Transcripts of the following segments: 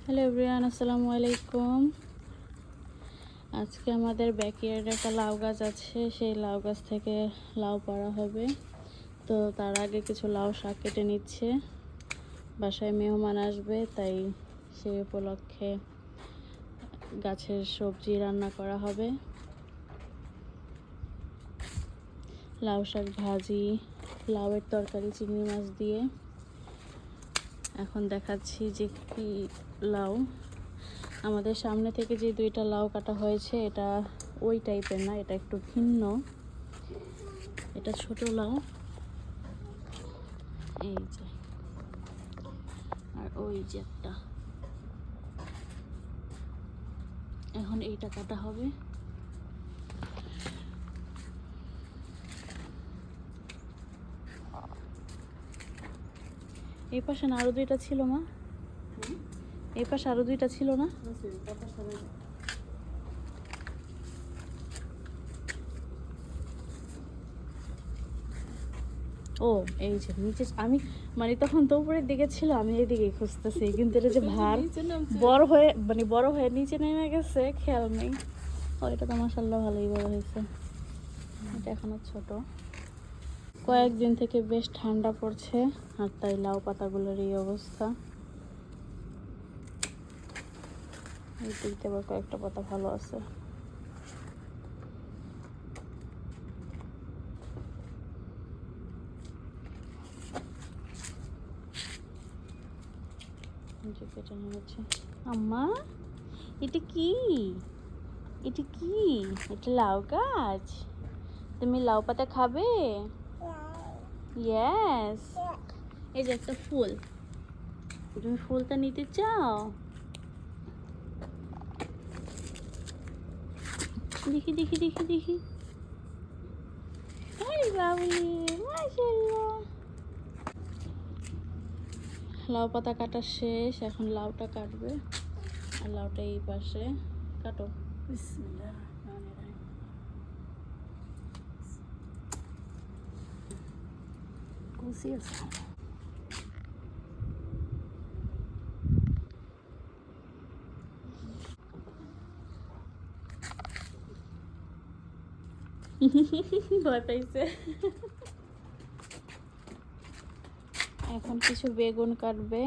Hello everyone, আসসালামু আলাইকুম। আজকে আমাদের ব্যাকইয়ার্ডে একটা লাউ গাছ আছে, সেই লাউ গাছ থেকে লাউ পাড়া হবে। তো তার আগে কিছু লাউ শাক কেটে নিচ্ছে, বাসায় মেহমান আসবে, তাই সেই উপলক্ষে গাছের সবজি রান্না করা হবে। লাউ শাক ভাজি, লাউয়ের তরকারি চিংড়ি মাছ দিয়ে। এখন দেখাচ্ছি যে কি লাউ। আমাদের সামনে থেকে যে দুইটা লাউ কাটা হয়েছে, এটা ওই টাইপের না, এটা একটু ভিন্ন। এটা ছোট লাউ, এই যে, আর ওই যে একটা। এখন এইটা কাটা হবে। এই পাশে না আরো দুইটা ছিল মা? এই পাশে আরো দুইটা ছিল না? ও এই যে নিচে, আমি মানে তখন তো উপরের দিকে ছিল, আমি এইদিকে খুঁজতেছি, কিন্তু এটা যে ভার বড় হয়ে নিচে নেমে গেছে, খেয়াল নেই। ও এটা তো মাশাআল্লাহ ভালোই বড় হয়েছে। এটা এখনো ছোট। কয়েকদিন থেকে বেশ ঠান্ডা পড়ছে, আর তাই লাউ পাতাগুলোর এই অবস্থা। এই দিকতে আবার কয়েকটা পাতা ভালো আছে। কেটে নিয়েছে। আম্মা এটা কি? এটা কি? এটা লাউ গাছ? তুমি লাউ পাতা খাবে? ইয়েস। এই যে একটা ফুল, তুমি ফুলটা নিতে চাও? দেখি দেখি দেখি দেখি। আরে বাবুলি, মাশাআল্লাহ। লাউ পাতা কাটা শেষ, এখন লাউটা কাটবে। আর লাউটা এই পাশে কাটো। বিসমিল্লাহ রহমানির রহিম। কুচি আছে। ভয় পাইছে। এখন কিছু বেগুন কাটবে।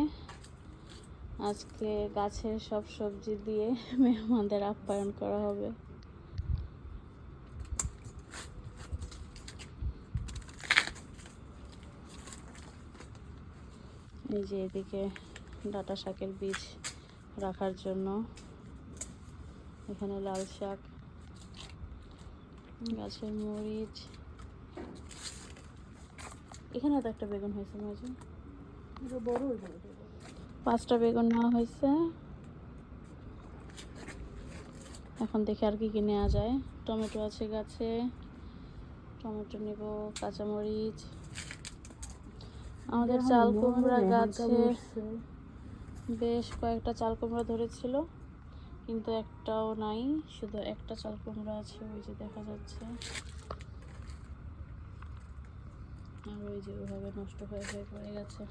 আজকে গাছের সব সবজি দিয়ে মেহমানদের আপ্যায়ন করা হবে। এই যে এদিকে ডাঁটা শাকের বীজ রাখার জন্য, এখানে লাল শাক, গাছের মরিচ। এখানে তো একটা বেগুন হয়েছে মাঝে, বড় 5টা বেগুন নেওয়া হয়েছে। এখন দেখি আর কি কি নেওয়া যায়। টমেটো আছে গাছে, টমেটো নিব, কাঁচামরিচ। আমাদের চাল কুমড়া গাছে বেশ কয়েকটা চাল কুমড়া ধরেছিল, কিন্তু একটাও নাই, শুধু একটা চাল কুমড়া আছে, ওই যে দেখা যাচ্ছে। আর ওই যে ওইভাবে নষ্ট হয়ে হয়ে পড়ে গেছে।